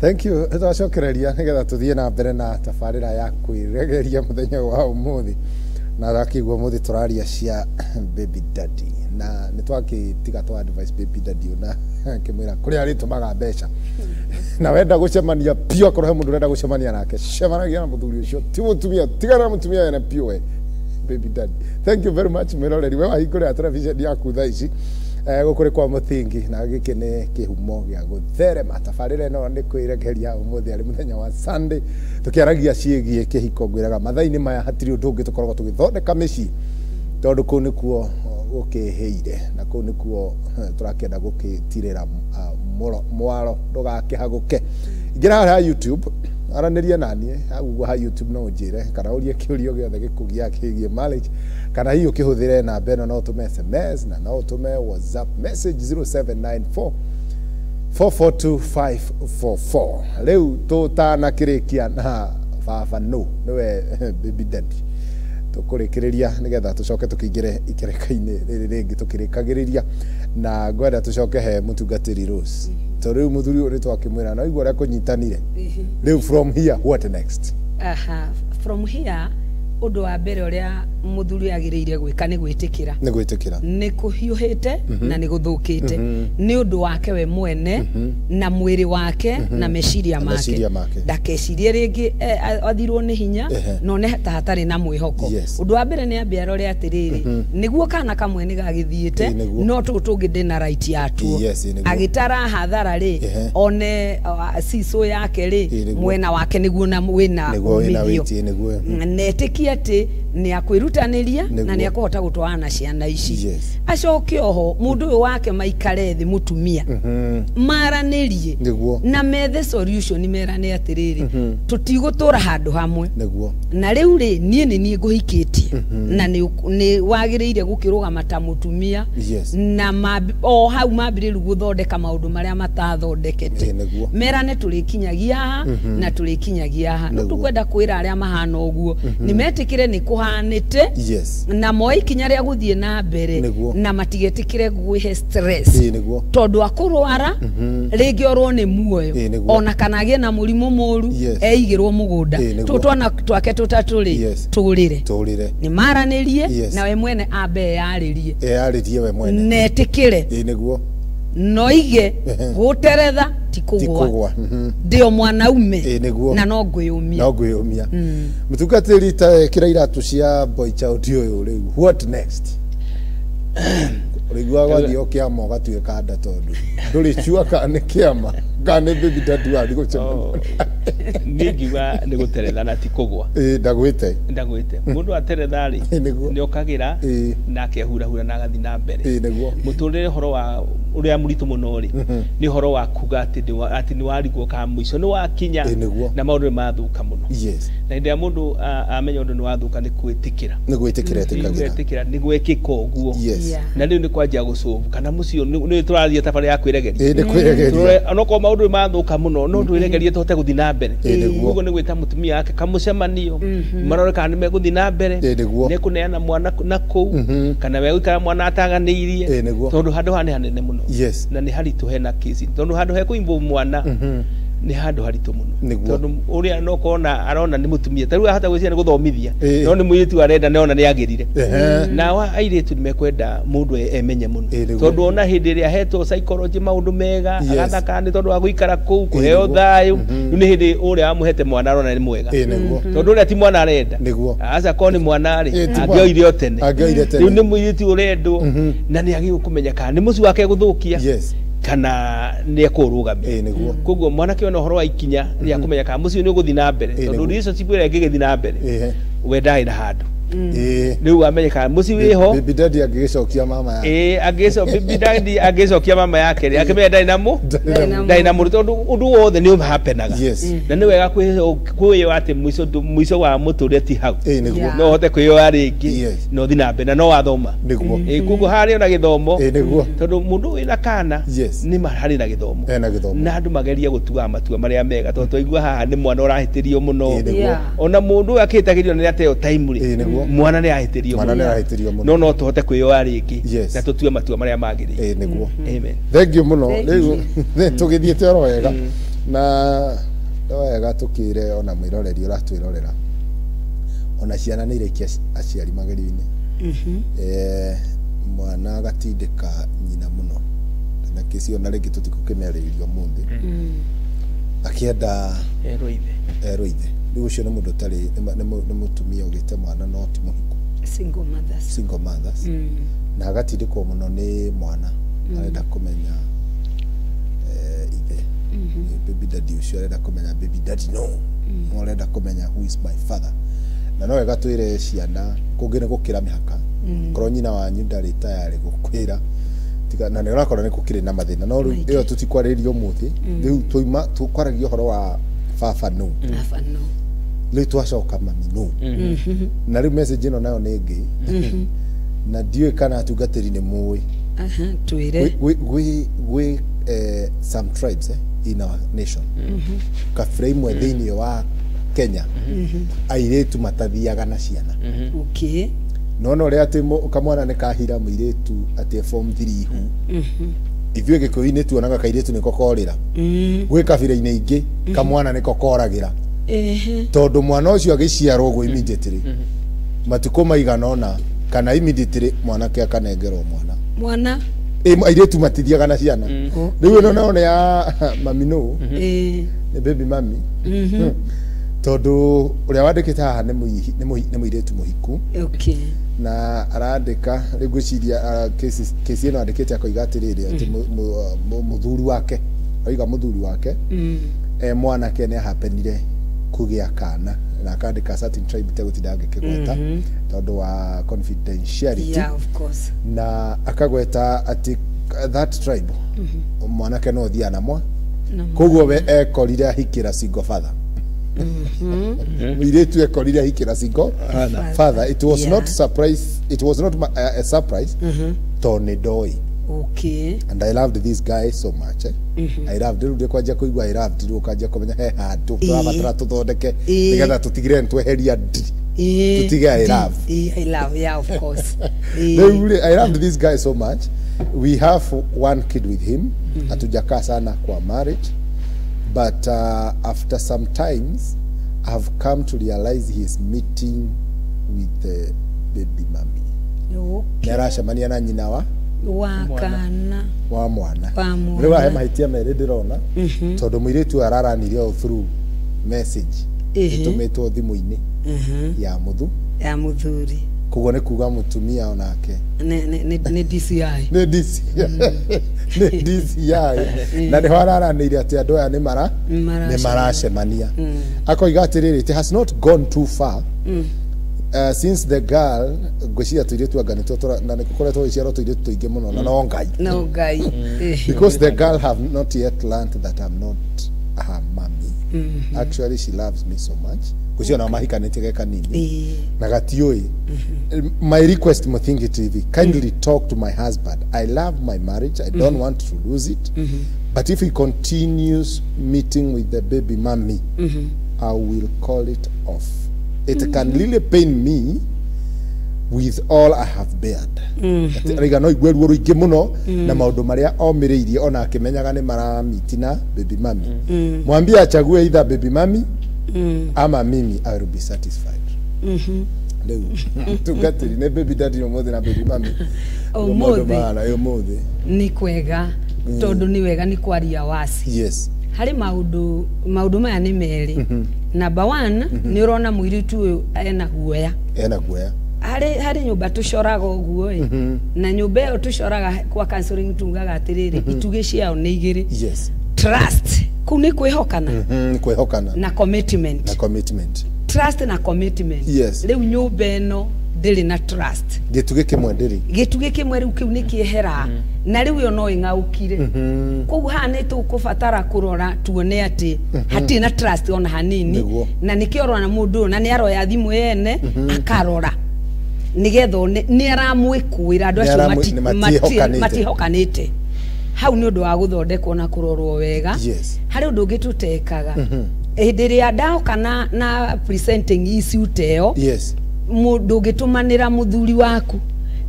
Thank you. Twacokereria nigetha tuthie na mbere na tabarira ya kwiregeria muthenya wa umuthi na rakigwa muthi turaria cia baby daddy na nitwakitiga twa advice baby daddy na kimwira kuri ari tumaga mbeca na wenda gucemania pio akoro he mundu renda gucemania nake cemanagia na muthuri ucio ti mutumia tigana mutumia ena pio we baby daddy. Thank you very much mwiroreri we wahingũrĩra television yaku thaa ici gũkũrĩ kwa mũthingi na gĩkĩ nĩ kĩhumo gĩa gũtherema tabarĩra ĩno nĩ kwĩrekeria ũmũthĩ arĩ mũthenya wa Sunday tũkĩaragia ciĩgiĩ kĩhiko ngwĩraga mathaa-inĩ maya hatirĩ ũndũ ũngĩ tũkoragwo tũgĩthondeka mĩciĩ tondũ kũu nĩkuo gũkĩhĩire na kũu nĩkuo tũrakĩenda gũkĩtirĩra mwaro ndũgakĩhagũke. Ingĩra harĩa YouTube aranĩria naniĩ hau ha YouTube no njĩre kana ũrie kĩũrio gĩothe gĩkũgia kĩgiĩ marriage kana hiyo kĩhũthĩre namba ĩno no ũtũme SMS na no ũtũme WhatsApp message 0794 442544. Rĩu tũtanakĩrĩkia na baba no nĩwe baby daddy tũkũrĩkĩrĩria nĩgetha tũcoke tũkĩingĩre ikereka-inĩ rĩrĩ rĩngĩ tũkĩrĩkagĩrĩria na ngwenda tũcoke he mũtungatĩri Rose tondũ rĩu mũthuri ũyũ nĩtwakĩmwĩra no igua ũrĩa kũnyitanire rĩu from here what next? From here undu wa mbere uria muthuri agiriire gwika ni gwitikira ni kuhiuhite na ni guthukite ni undu wake we mwene na mwiri wake na meciria make ndakecirie ringi athirwo ni hinya no ne hatari na mwihoko. Undu wa mbere ni ambia rore atiriri niguo kana kamwe ni gagithiite no tutungi ndina right yatuo agitara hathara ri one siso yake ri mwena wake niguo na wina umithio netiki ati ni akwirutaniria na ni akuhota gutwana ciana ici acoke oho mundu wake maikare thi mutumia maranirie na methe solution merane atiriri tutigutura handu hamwe na riu ri nie nguhikitie na ni wagiriire gukirugama ta mutumia na o hau mambiriru guthondeka maundu maria matathondekete merane turikinyagia na turikinyagia no tukwenda kwira aria mahana uguo ni metikire ni kuhanite na moi kinya ria guthie na mbere na matigetikire gwihe stress tondu akurwara ringi orwo ni muoyo ona kanagie na murimu moru eigirwo mugunda tutwana twake tutaturi turire ni maranirie na we mwene ambe yaririe we mwene netikire noige guteretha tikugwa ndio mwanaume na no ngwiyumia mutungatiri ta kira iratu cia boy child uyu riu what next? Rigwa wathio kiama gatuika nda tondu nduri chua kana kiama kana baby daddy wa ndigo chama ngiwa ni guteretha na tikugwa ndagwite mundu ateretha ri ni okagira na akehura na gathi na mbere muturire horo wa uria muritu muno ri ni horo wa kuga ati ni warigwo ka muico ni wakinya na maundu mathuka muno na ndia mundu amenya undu ni wathuka ni gwitikira ni gwekika uguo na riu ni kwanjia gucuvu kana mucio ni turaria tabari ya kwiregeria onoko maundu mathuka muno no twiregerie tote guthi na mbere uguo ni gwita mutumia yake kamucemanio maroreka ni meguthi na mbere ni kuneana mwana na kou kana we ukara mwana ataganiirie tondu handu hanene muno na ni haritu hena kisi tondu handu he kuimbo mwana ni handu haritu muno tondu uria no kona arona ni mutumia taru hata gwicira ni guthomithia no ni muyitu arenda neona ni agirire na wa airetu ni mekwenda mundu emenye muno tondu ona hindi ria hetwo psychology maundu mega agathaka ni tondu wa guikara kuu kuheo thayu ni hindi uria amuhete mwana arona ni mwega tondu uria ti mwana arenda aca ko ni mwana ri angioire otene riu ni muyitu urendwo na ni agi kumenyeka ni muci wake guthukia kana ni akurugamia koguo mwana kiona horo wa ikinya ria kumenyeka muci ni uguthi na mbere tondu relationship ira ngigithi na mbere we ndai na handu riu amenyeka muci wiho baby daddy agicokia mama yake baby daddy agicokia mama yake ri akimenya ndai na mu tondu undu wothe ni hapenaga na ni wega kwiyo ati muico wa muture ti hau no hote kwiyo ringi no thi na mbere no wathoma koguo hari ona githomo tondu mundu wina kana ni mahari na githomo na andu mageria gutua matua maria mega tondu twaigua haha ni mwana urahitirio muno ona mundu akitagirio ni ateo time ri mwana ni ahitirio muno no tuhote kwiyo ringi na tutue matua maria magiri niguo amen. Thank you muno riu tugithiete oro wega na wega tukire ona mwiroreri uratwirorera ona ciana nä irekia aciari magerio-inä mwana agatindĩka nyina mũno na kĩcio na rĩngĩ tũtikũkĩmerĩirio mũthĩ akĩenda erũ ithe rĩu ũcio nĩ mũndũ ũtarĩ nĩ mũtumia ũgĩte mwana no ti mũhiku single mothers na agatindĩkwo mũno nĩ mwana arenda kũmenya ithe baby daddy ũcio arenda kũmenya baby daddy no arenda kũmenya who is my father na no wega twĩre ciana kũngĩ nĩ gũkĩra mĩhaka korwo nyina wanyu ndarĩ tayarĩ gũkwĩra na nĩ ũrakora nĩ gũkĩrĩ na mathĩna no rĩu ĩyo tũtikwarĩrio mũthĩ rĩu tũkwaragia ũhoro wa baba no rĩu twacoka mami no na rĩu message ĩno nayo nĩ ĩngĩ na ndiũĩ kana atungatĩri nĩ mũĩ gwĩ some tribes in our nation kabira imwe thĩinĩ wa Kenya airĩtu matathiaga na ciana no rĩa atĩ kamwana nĩ kahira mũirĩtu atĩ form 3 ihu ithuĩ gĩkũyũ-inĩ tuonaga kairĩtu nĩko korĩra gwĩ kabira-inĩ ingĩ kamwana nĩko koragĩra tondũ mwana ũcio agĩciarwo ũguo immediately matukũ maigana ũna kana immediately mwanake akanengerwo mwana airĩtu matithiaga na ciana rĩu ĩno nayo nĩ ya mami no nĩ baby mami tondu uria wandikite haha ni muiretu muhiku na arandika rigwiciria kesi ino andikite akoiga atiriri ati muthuri wake oiga muthuri wake mwanake ni hapenire kugia kana na akandika certain tribe tegutinda angikigweta tondu wa confidentiality of course na akagweta ati that tribe mwanake no thia namwa koguo we ekorire ahikira single father Miretu ekorire ahikira single father. It was not surprise. It was not a surprise. Tornadoi. Okay. And I loved this guy so much. I loved it. Kwaja kuigwa I loved it. Kwaja kumenya he hatu. Twabatara tuthondeke. Nigetha tutigire ntweheria tutige I love. I love, yeah, of course. I loved this guy so much. We have one kid with him. Hatujakaa sana kwa marriage. But after some times, I've come to realize he is meeting with the baby mommy. Neracemania na nyina wa kana wa mwana. Rĩu ahe mahĩtia merĩ ndĩrona tondũ mũirĩtu araranirio through message ĩtũmĩtwo thimũ-inĩ ya mũthuri. Koguo nĩ kuga mũtumia onake nĩ DCI nĩ DCI na nĩ hararanĩire atĩ andũ aya nĩ maracemania akoiga atĩrĩrĩ it has not gone too far since the girl gwĩciria tũirĩtu anga na nĩ gũkoretwo gũciarwo tũirĩtu tũingĩ mũno na no ngai because the girl have not yet learned that I'm not her mommy. Actually she loves me so much kucio na mahikanĩtie ge kanini na gatioi. My request Muthingi TV, kindly talk to my husband. I love my marriage, I don't want to lose it, but if he continues meeting with the baby mommy, I will call it off. It can really pain me with all I have bared. Riga no igweruo ruingi muno na maundu maria omiriirie ona akimenyaga ni maramiti na baby mommy. Mwambie achague either baby mommy ama mimi, I will be satisfied. Leo tugatiri ne baby daddy umuthi na baby mommy umuthi ni kwega tondu ni wega ni kwaria wasi. Yes. Hari maundu maya ni meri. Number 1 ni urona muiritu uyu ena guoya. Hari nyumba tucoraga uguo na nyumba iyo tucoraga kwa counseling tungaga atiriri ituge ciao ni igiri. Yes. Trust kuni kwihokana na commitment trust na commitment. Yes. Riu nyumba ino ndiri na trust gituge kimwe riu kiu nikiehera na riu yo no ingaukire koguo hana tukubatara kurora tuone ati hati na trust ona hanini na nikiorwa na mundu na ni aroya thimu yene akarora nigetho ni aramwikuira andu acio matihokanite hau ni undu wa guthondekwo na kurorwo wega. Hari undu ungi tutekaga hĩndĩ ndaoka na presenting issue teo mundu ngitumanira muthuri waku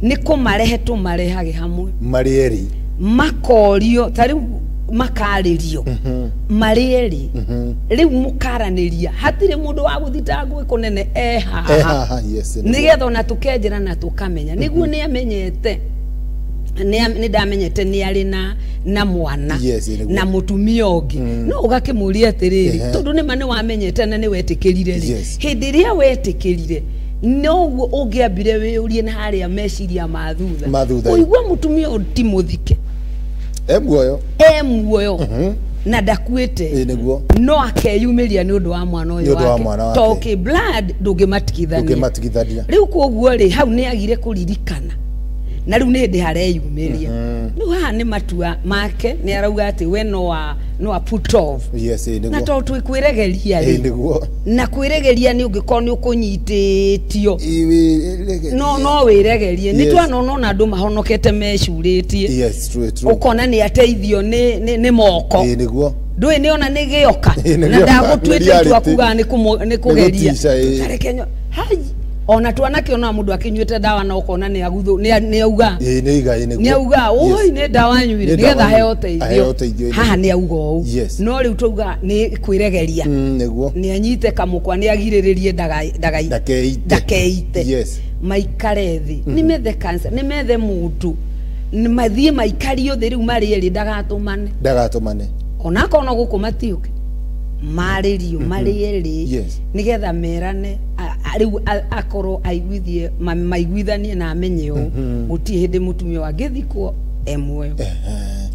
ni kumarehe tumarehage hamwe marieri makorio tari makaririo marieri riu mukaraniria hatire mundu wa guthitangwo ikunene haha nigetha na tukenjera na tukamenya niguo ni amenyete ni ndamenyete ni ari na mwana na mutumia ungi no ugakimuria atiriri tondu ni mane wamenyete na ni wetikirire hindi ria wetikirire no ungiambire wiurie na haria meciria mathutha uigwa mutumia ti muthike muoyo na ndakuite no akeyumiria ni undu wa mwana uyu wake toke blood ndungimatigithania riu koguo ri hau ni agire kuririkana na riu ni ndi hareyumiria no haha ni matua make ni arauga ati we no a put off na to twikwiregeria ri na kwiregeria ni ungikoo ni ukunyititio no wiregerie ni twanona na andu mahonokete mecuritie ukona ni ateithio ni moko ndui ni ona ni gioka na ndagutwite twakuga ni kugeria tarekenyo hai ona twanake ona mundu akinyuite dawa na ukona ni aguthu ni auga ni auga oi ni dawa nyuire nigetha heoteithio haha ni auga ou no riu tuga ni kwiregeria niguo ni anyite kamukwa ni agiriririe ndakeite maikare thi ni methe cancer ni methe mundu ni mathie maikario thi riu mari eri ndagatumane ona kono guku matiuke maririo marieri nigetha merane riu akoro aiguithie maiguithanie na amenye o guti hindi mutumia wangithikwo emwe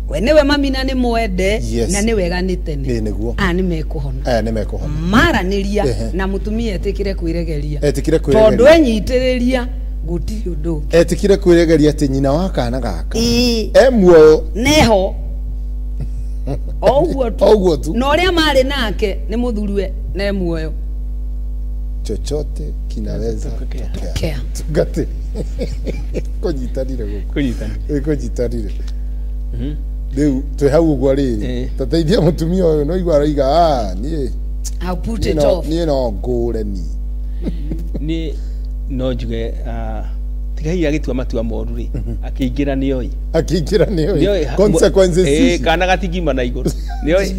we niwe mamina ni mwende na ni wega ni tene ni mekuhona maraniria na mutumia etikire kwiregeria tondu enyitiriria guti undu etikire kwiregeria ati nyina wa kana gaka emwe neho oguo tu no ria mari nake ni muthuriwe na muoyo chochote kinaweza kutokea tugate kunyitanire riu twe hau gwa riri tateithia mutumia uyu no igwa raiga nie I'll put it off nie no ngure ni no njuge tigai agitua matua moru ri akiingira ni oi consequences kana gatigima na iguru ni oi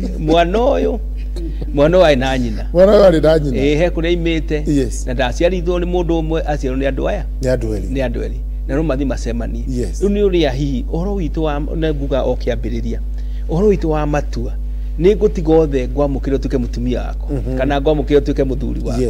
mwana wa na nyina he kuria imite na ndaciarithwo ni mundu umwe aciarwo ni andu aya ni andu eri na no mathi macemani riu ni uria hihi uhoro witu wa na nguga okiambiriria uhoro witu wa matua ni ngutiga othe ngwamukire tuke mutumia wako kana ngwamukire tuke muthuri wako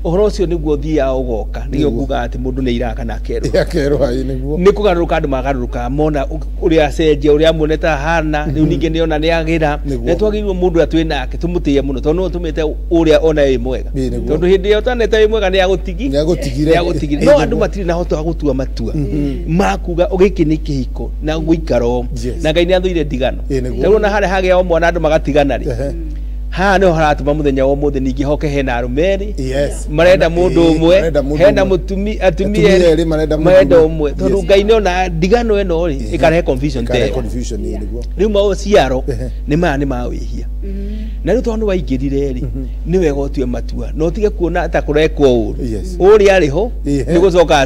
uhoro ucio niguo thia ugoka nigio nguga ati mundu ni iraka na akerwa niguo ni kugaruka andu magaruka mona uria cenjia uria moneta hana riu ninge ni ona ni agira ne twagirwo mundu atwi nake tumutie muno tondu tumite uria ona wi mwega tondu hindi yo tanete wi mwega ni agutigire no andu matiri na hoto agutua matua makuga ugiki ni kihiko na guikaro na ngai ni athuire ndigano riu na hare hage o mwana andu magatigana ri ha no haratuma muthenya wo muthe ningi hoke hena arumeri marenda mundu umwe hena mutumi atumie marenda umwe tondu ngai no na ndigano eno ri ikarehe confusion riu mao ciaro ni mawihia na riu tondu waingirire ri ni wega utue matua no tige kuona ta kurekwo uru uri ari ho ni gucoka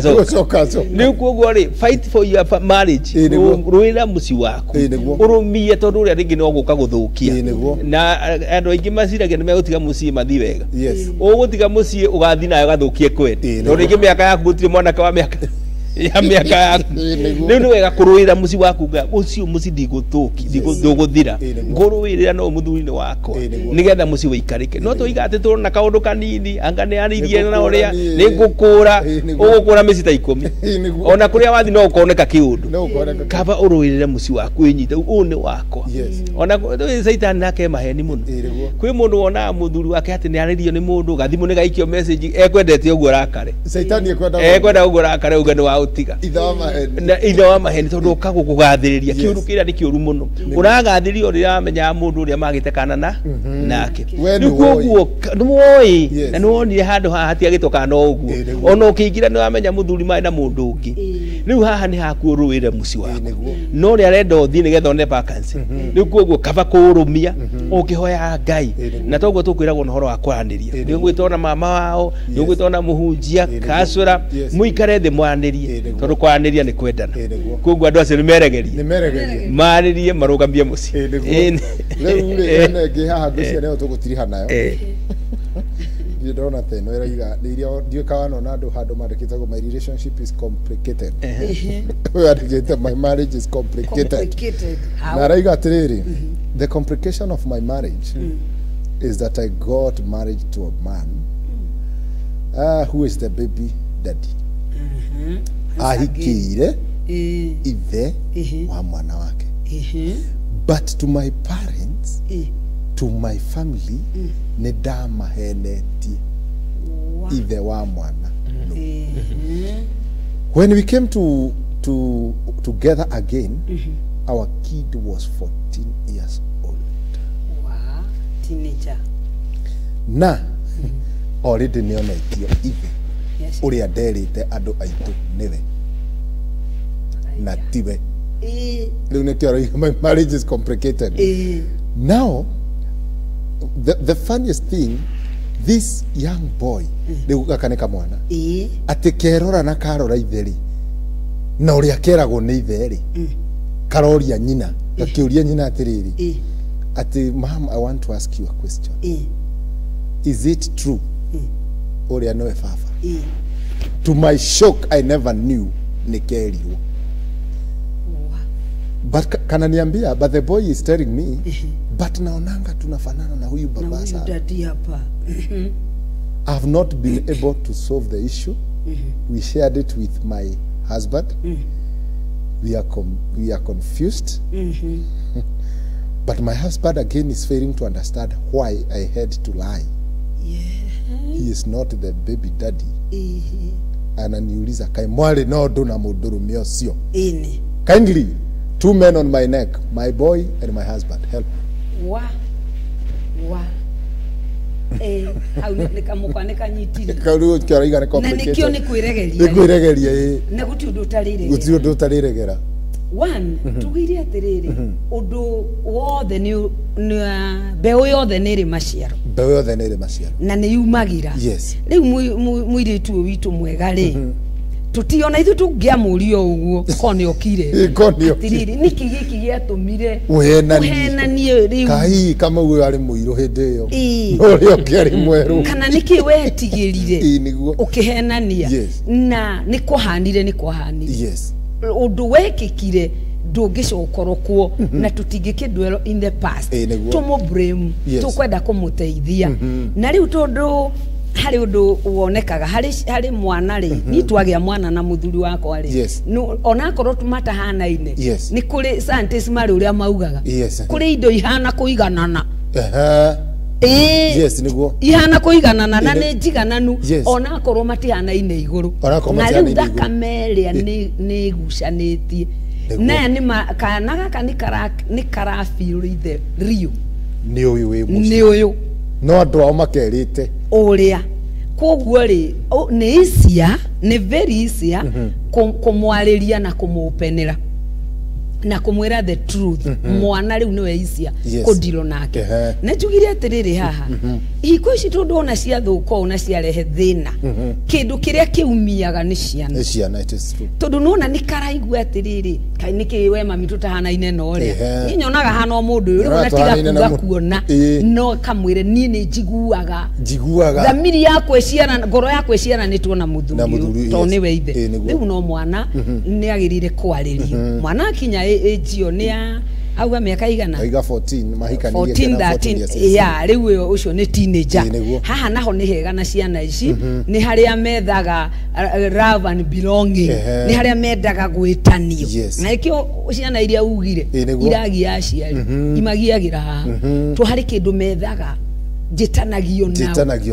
riu koguo ri fight for your marriage ruira muci waku urumie tondu uri ringi no guka guthukia na andu aingi maciragia ni megutiga muci mathi wega ugutiga muci ugathi nayo gathukie kwendi tondu ringi miaka yaku gutire mwanake wa miaka yaku riu ni wega kuruira muci waku nga ucio muci ndiguthira nguruirira no muthuri-ini wako nigetha muci wikarike no tuiga ati turona kaundu kanini anga ni aririe na uria ni ngukura ugukura mici ta 10 ona kuria wathi no ukoneka kiundu kaba uruirire muci waku inyite u ni wakwa ona Satan nake maheni muno kwi mundu wona muthuri wake ati ni aririo ni mundu gathimu ni gaikio message ekwendete uguo rakare Satan ekwenda uguo rakare uga ni wa utiga itho wa maheni tondu ukagukugathiriria kiuru kira ni kiuru muno uragathirio ria menya mundu ria magite kana nake ni koguo numuoi na nuonire handu haha hatiagitoka no uguo ona ukiingira ni wamenya muthuri mai na mundu ungi riu haha ni haku uruire muci waku no ri arenda uthii ni getha one vacancy riu koguo kaba kurumia ũngĩhoya Ngai na toguo tũkwĩragwo na horo wa kwaranĩria nĩ ũgwĩtwo na mama wao nĩ ũgwĩtwo na mũhunjia kasũra mũikare thĩ mwaranĩrie tondũ kwaranĩria nĩ kwendana koguo andũ acio nĩ meregerie marĩrie marũgamie mũciĩ rĩu ngĩ haha ngĩcia nĩyo tũgũtiriha nayo ndona teno ĩraiga iria ndiũkaga no andũ handũ mandĩkĩte my relationship is complicated my marriage is complicated na araiga atĩrĩrĩ the complication of my marriage is that I got married to a man who is the baby daddy ahikĩire ithe wa mwana wake but to my parents to my family nĩ ndamahenetie ithe wa mwana when we came together again our kid was 14 years old teenager na already nĩonetio ithe ũrĩa nderĩte andũ aitũ nĩwe na tiwe rĩu nĩkĩo my marriage is complicated now the funniest thing this young boy rĩu gaka nĩ kamwana atĩ kerora na karora ithe-rĩ na ũrĩa keragwo nĩ ithe-rĩ karoria nyina gakĩũria nyina atĩrĩrĩ atĩ mom I want to ask you a question is it true ũrĩa nĩwe baba to my shock I never knew nĩkerirwo but kana niambia but the boy is telling me but naonanga tunafanana na huyu baba sana I've not been able to solve the issue we shared it with my husband we are confused but my husband again is failing to understand why I had to lie he is not the baby daddy ananiuliza kai mwali no ndo na mũndũrũme ũcio kindly 2 men on my neck my boy and my husband help wa au nĩkamũkwanĩka nyitire kaũrũ kĩaraiga nĩ complicated na nĩkĩo nĩkwĩregeria na gũtirĩ ũndũ ũtarĩregera gũtirĩ ũndũ ũtarĩregera one tugire atĩrĩrĩ ũndũ wothe nĩ mbeũ yothe nĩ ĩrĩ maciaro na nĩ yumagira rĩu mũirĩtu ũyũ witũ mwega-rĩ tutiona ithu tungĩamũria ũguo konĩokire atĩrĩrĩ nĩkĩ gĩkĩ gĩatũmire ũhenanie rĩu kai kama ũyũ arĩ mũirũ hĩndĩ ĩyo no ũrĩa ũngĩ arĩ mwerũ kana nĩkĩ wetigĩrire ũkĩhenania na nĩ kwahanire ũndũ wekĩkire ndũngĩcokorwo kuo na tũtingĩkĩndwell in the past tũmũ blame tũkwenda kũmũteithia na rĩu tondũ harĩ ũndũ wonekaga harĩ mwana-rĩ ni twagĩa mwana na mũthuri wakwa rĩ onakorwo tumatahanaine nĩ kũrĩ scientists marĩ ũrĩa maugaga kũrĩ indo ihana kũiganana nĩguo ihana kũiganana na nĩ njigananu onakorwo matihanaine igũrũ na rĩu thakame ĩrĩa nĩ ĩgucanĩtie naya kana gaka nĩ karabirũithe rio nĩ ũyũ no andũ ao makerĩte ũrĩa koguo rĩ nĩ isia nĩ very isia kũmwarĩria na kũmũpenera na kumwira the truth mwana riu niwe isia kudilo nake na njugire atiriri haha iko ici tundu ona cia thuko ona cia rehe thina kindu kiria kiumiaga ni ciana it is true tondu nona ni karaigua atiriri kai niki we mami tutahanaine no ria ni nyonaga hana mundu uyu riu natiga kuona no kamwire ni ni njiguaga thamiri yakwe ciana ngoro yakwe ciana ni tuona muthuri to ni we ithe riu no mwana ni agirire kwaririo mwana kinya ejio nia auga miaka igana aiga 14 mahikanirie 13 ya riu ucio ni teenager haha naho ni hega na ciana ici ni haria methaga love and belonging ni haria mendaga gwitanio na ikio ciana iria ugire iragia aciari imagiagira haha tu hari kindu methaga jitanagio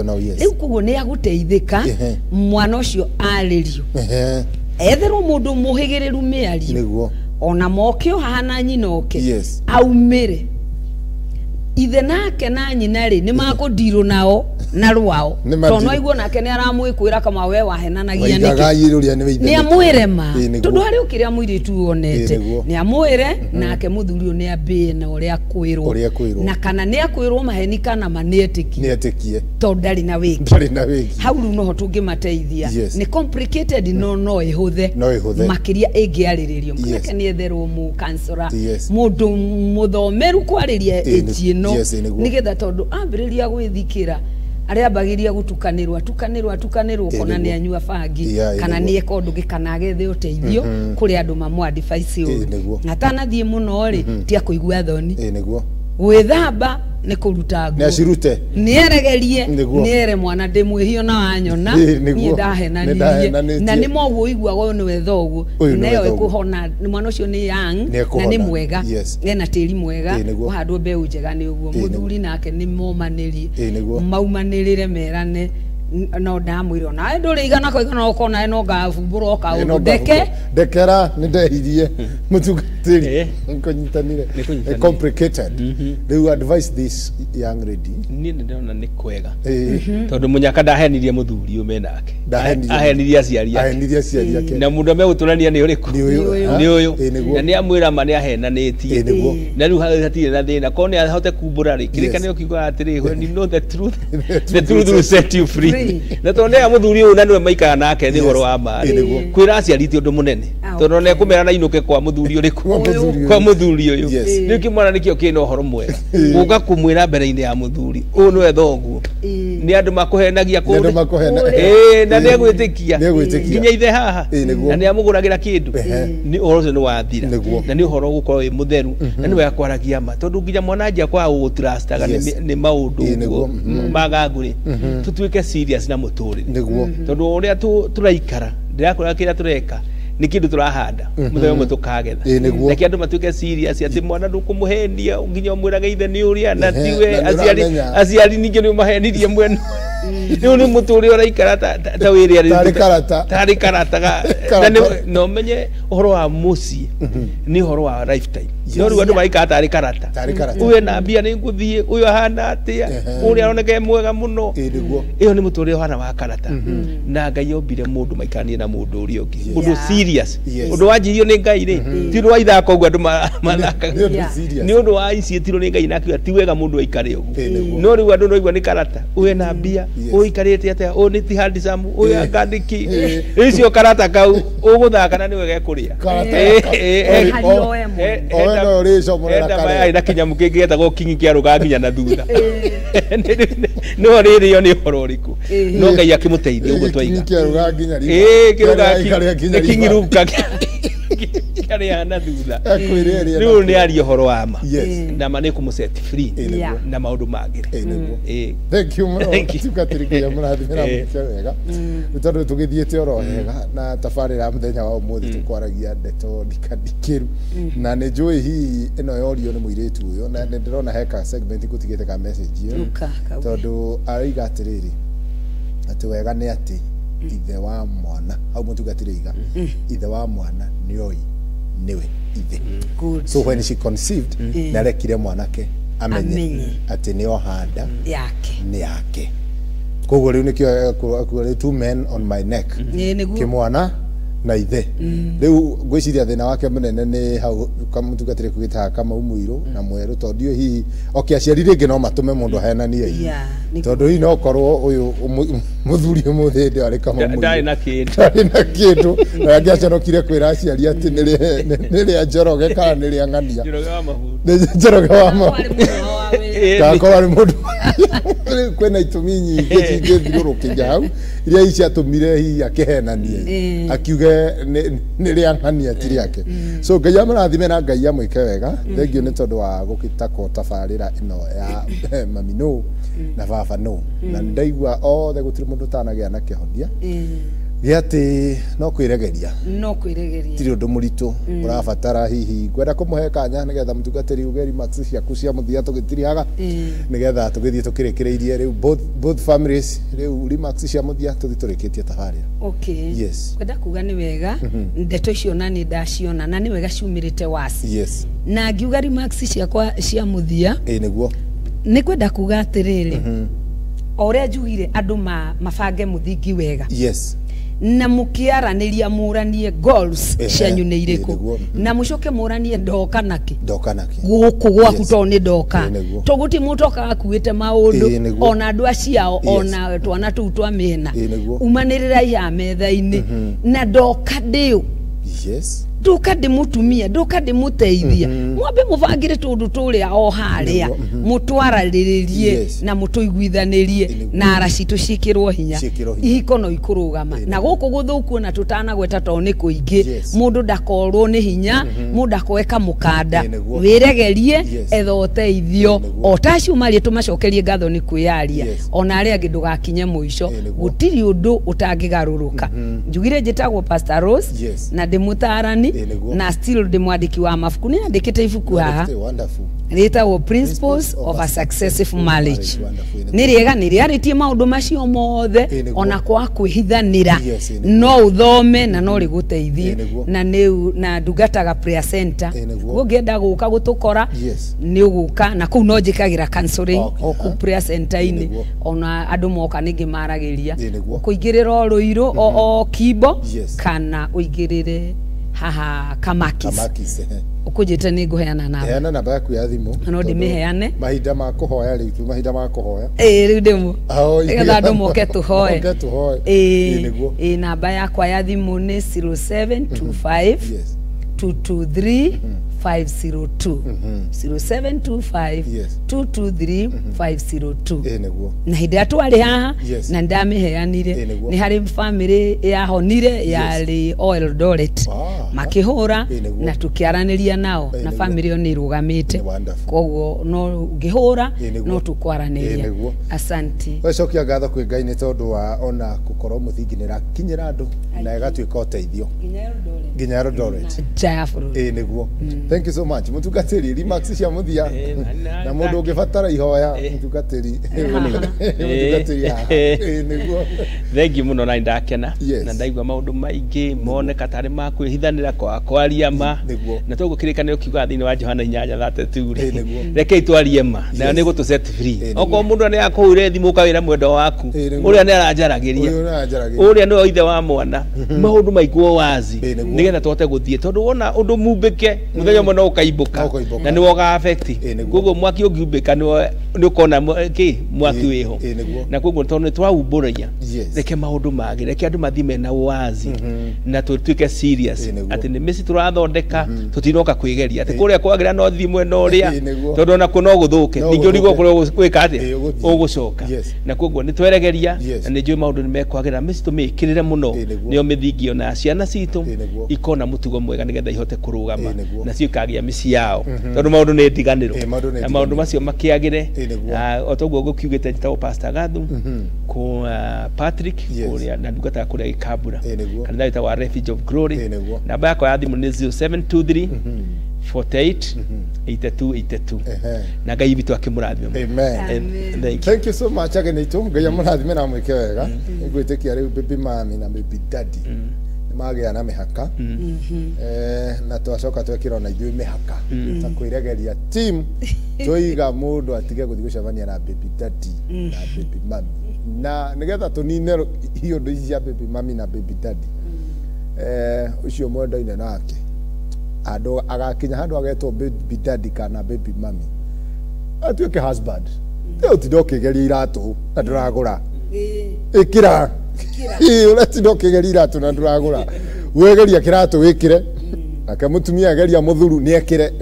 nao riu kuguo ni aguteithika mwana ucio aririo etherwo mundu muhigiriru miario ona mokio hana nyinoke aumire ithe nake na nyina ri ni makundirwo nao na rwao tono aiguo nake ni aramwikwira kama we wahenanagia niki ni amwire ma tondu hari ukiria mwiritu onete ni amwire nake muthuri ni ambe na uria kwirwo na kana ni akwirwo maheni kana manietikie tondari na wiki hau no hotungi mateithia ni complicated no ihuthe makiria ingiariririo kake ni etherwo mu kansora mundu muthomeru kwariria ejino nigetha tondu ambiriria gwithikira aria bagiria gutukanirwa kona ni anyua bangi kana ni ekondu gikana agethe uteithio kuri andu mamwa advice uyu natanathie muno ri tia kuigua thoni gwithamba ni kuruta nguo nashirute nieregerie niere mwana ndimwihio na wanyona ni ndahenanirie na ni moguo igwa ni wethogu nayo ikuhona ni mwana ucio ni young na ni mwega ena tiri mwega uhandwo mbeu njega ni uguo muthuri nake ni momaniri maumanirire merane no ndamwiro na nduri igana ko igana ukona no gavumburo ka dekera ni ndehirie mutugatiri nkonyitanire complicated they advise this young lady ni ndona ni kwega tondu munyaka ndahenirie muthuri ume nake ahenirie aciari ake na mundu meguturania ni uriku ni uyu na ni amwira ma ni ahenanitie na riu hatire na thina ko ni ahote kumbura ri kirikane ukiuga atiri when you know the truth will set you free na tondu ya muthuri uyu na niwe maikara nake ni horo wa mari kwira aciari ti undu munene tondu ne kumera na inuke kwa muthuri uriku kwa muthuri uyu ni kimwana nikio kina horo mwega uga kumwira mbere-ini ya muthuri uyu niwe thoguo ni andu makuhenagia kundu na ne gwitikia nginya ithe haha na ni amuguragira kindu ni horo ucio ni wathira na ni horo gukorwo wi mutheru na ni wega kwaragia ma tondu nginya mwana njia kwa gutrustaga ni maundu magaguri tutuike serious na muturire tondu uria turaikara ndirakora kira tureka ni kindu turahanda muthenya umwe tukagetha na kindu matuike serious ati mwana ndukumuhendia nginya umwiraga ithe ni uria na tiwe aciari ningi ni mahenirie mwena niu ni muturire uraikara ta wiri tari karata no menye uhoro wa muci ni uhoro wa lifetime no riu andu maikara tari karata uwe na mbia ni nguthie uyu ahana atia uria aroneka mwega muno iyo ni muturire hana wa karata na Ngai ombire mundu maikaranie na mundu uria ungi mundu serious undu wanjirio ni Ngai ri ti ru ithaka ugu andu mathaka ni undu wa icietirwo ni Ngai nakiuga ti wega mundu aikare ugu no riu andu no igwa ni karata uwe na mbia uikarite atia o ni ti handsome uyu akandiki icio karata kau uguthaka na ni wega kuria no rico murera kare enda kinyamu kingi getagwo kingi kia ruga nginya na thutha no ririo ni horo riku no Ngai akimuteithia uguo twaiga kingi kia ruga nginya kiruga kingi ruka kare ana thutha riu ni ario horo wa ma na mane kumuset free na maundu magire thank you muno tukatirikia murathimira wega tondu tugithiete oro wega na tafarira muthenya wa umuthi tukwaragia ndeto ndikadikiru na ni njui hihi ino yorio ni muiritu uyo na ndirona heka segment gutigite ka message iyo tondu ariga atiriri ati wega ni ati ithe wa mwana hau mutugatiriga ithe wa mwana ni oi niwe ithe so when she conceived narekire mwanake amenye ati ni ohanda yake koguo riu nikio akure two men on my neck kimwana na ithe riu gwiciria thina wake munene ni hau kamutugatire kugitaha kama umuiro na mweru tondu hihi aciari ringi no matume mundu ahenanie tondu hihi no korwo uyu muthuri umuthi ndi ari kama ndari na kindu na angiacorokire kwira aciari ati niri njoroge kana niri ang'ania njoroge wa mahu gakorwo ari mundu kwena itumi nyingi cingithiurukia hau iria ici atumire hihi akihenanie akiuge niri ang'ania ti riake so Ngai amarathime na Ngai amwike wega thengio ni tondu wa gukitako tafarira ino ya mami no na baba no na ndaigua othe gutiri mundu tanagia na kihonia giati no kwiregeria tiri undu muritu urabatara hihi gwenda kumuhe kanya nigetha mutungatiri ugeri max ciaku cia muthia tugitiriaga nigetha tugithie tukirikireirie riu both families riu rimax cia muthia tuthi turikitie tafarira yes kwenda kuga ni wega ndeto icio na ni ndaciona na ni wega ciumirite wasi yes na ngiuga rimax ciakwa cia muthia niguo nä kwenda kuga atä rä rä o rä a njugire andå mabange må thingi wega na må kä aranä må ranie cianyu nä irä kå na må coke må ranie ndoka nakä gå kå gwaku tondå nä ndoka to gå ti må toka akuä te maå ndå ona andå aciao ona twana tå u twa mä na umanä rä ra iha metha-inä na ndoka ndä å ndoka ndä må tumia ndoka ndä må teithia mwambe må bangä re tå ndå tå rä a o harä a må twararä rä rie na må tå iguithanä rie na ara citå ciä kä rwo hinya ihiko no ikå rå gama na gå kå gå thå ku ona tå tanagweta tondå nä kå ingä må ndå ndakorwo nä hinya må ndå akoeka må kanda wä regerie etha å teithio o tacio marä tå macokerie ngatho nä kwä yaria ona arä angä ndå gakinye må ico gå tirä å ndå å tangä garå rå ka njugire njä tagwo Pastor Rose na ndä må tarani na still ndä mwandiki wa mabuku nä andä kä te ibuku haha rĩtagwo Principles of a Successful Marriage nä rĩega nä rĩarä tie maå ndå macio mothe ona kwa kwä hithanä ra no å thome na no rä gå teithie na ndungataga prayer center guo ngä enda gå ka gå tå kora nä å gå ka na kå u no njä kagä ra o kå prayer center-inä ona andå moka nä ngä maragä ria kå ingä rä ra o rå irå o kimbo kana å ingä rä re haha Kamakis ukujite ni guheana namba heana namba yaku ya thimu no ndimiheane mahinda ma kuhoya ritu mahinda ma kuhoya riu ndimu ega ndu moke tuhoe namba yakwa ya thimu ni 0725 223 502 0725 223 502 na hindi atwari haha na ndamiheanire ni hari family ya honire yari oil dolet makihura na tukiaraniria nao na family yo ni rugamite koguo no ngihura no tukwaraniria asante wacokia ngatho kwi Ngai ni tondu wa ona gukorwo muthinginira kinyira andu na igatwika uteithio nginya Eldoret niguo thank you so much mutungatiri Remax cia muthia na mundu ungibatara ihoya mutungatiri niguo thank you muno na ndakena na ndaigua maundu maingi moneka tari ma kwihithanira kwa kwaria ma na togo kirikaniro kiuga thini wa Johana 8:32 reke itwarie ma na ni gutu set free oko mundu ni akuire thimu kawira mwendo waku uria ni aranjaragiria uria ni ithe wa mwana maundu maiguo wazi nigetha twote guthie tondu wona undu mumbike muthenya mwe no ukaibuka na ni woga affect koguo mwaki ungiumbika ni ukona ki mwaki wiho na koguo tondu twaumburagia reke maundu magi reke andu mathime na wazi na tutuike serious ati ni misi turathondeka tutinoka kwigeria ati kuria kwagira no thimwe no ria tondu na kuno guthuke ningi urigo kuria gwika ati ugucoka na koguo ni tweregeria na ni njui maundu ni mekwagira misi tumikirire muno nio mithingio na ciana citu ikona mutugo mwega nigetha ihote kurugama na cio ikagia misi yao tondu maundu ni ndiganiro na maundu macio makiagire otoguo gukiugite njitagwo Pastor Gathu ku Patrick kuria na ndungata kuria Ikabura kana ndaita wa Refuge of Glory namba yakwa ya thimu ni 0723 48 82 na Ngai bitu akimurathime amen thank you so much again itu Ngai amurathime na mwike wega ngwitikia riu baby mami na baby daddy magia na mihaka na twacoka twekira na ithui mihaka ta kwiregeria team tuiga mundu atige guthii gucemania na baby daddy na baby mami na nigetha tunine hiyo ndo cia baby mami na baby daddy ucio mwendo-ine nake andu agakinya handu agetwo baby daddy kana baby mami atuike husband tio tidokigeria iratu na nduragura ikira urati ndokigeria iratu na nduragura wegeria kiratu wikire akamutumia ageria muthuru ni ekire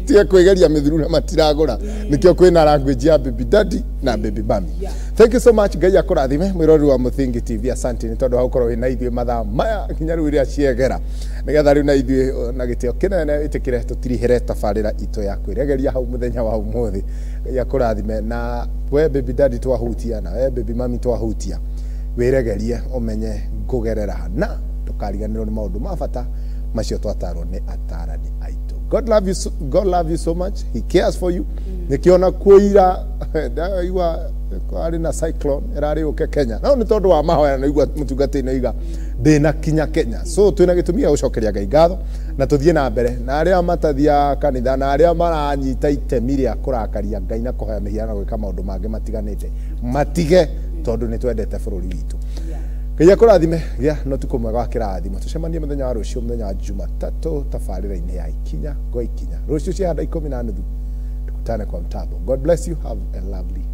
tie kwegeria mithuru na matiragura nikio kwina language ya baby daddy na baby mami thank you so much Ngai akurathime mwirori wa Muthingi TV asante ni tondu haukorwo ina ithue mathaa maya kinya riu ria ciegera nigetha riu na ithue na gitio kinene itikire tutirihere tabarira ito ya kwiregeria hau muthenya wa umuthi Ngai akurathime na we baby daddy twahutia na we baby mami twahutia wiregerie umenye ngugerera na ndukariganirwo ni maundu ma bata macio twatarwo ni atarani aitu God love you so much. He cares for you. Nikiona kuira igwa ari na cyclone erari uke Kenya. No ni tondu wa mahoya na igwa mutungati na iga ndina kinya Kenya. So twina gitumia gucokeria Ngai ngatho na tuthie na mbere na aria matathia kanitha na aria maranyita itemi ria kurakaria Ngai na kuhoya mihia na gwika maundu mangi matiganite matige tondu ni twendete bururi witu. Ngai akurathime gĩa no tuko mwega wa kĩrathimo tucemanie mũthenya wa rũciũ mũthenya wa Jumatatu tabarĩra-inĩ ya ikinya gwa ikinya rũciũ cia 10:30 tukutane kwa mtambo. God bless you, have a lovely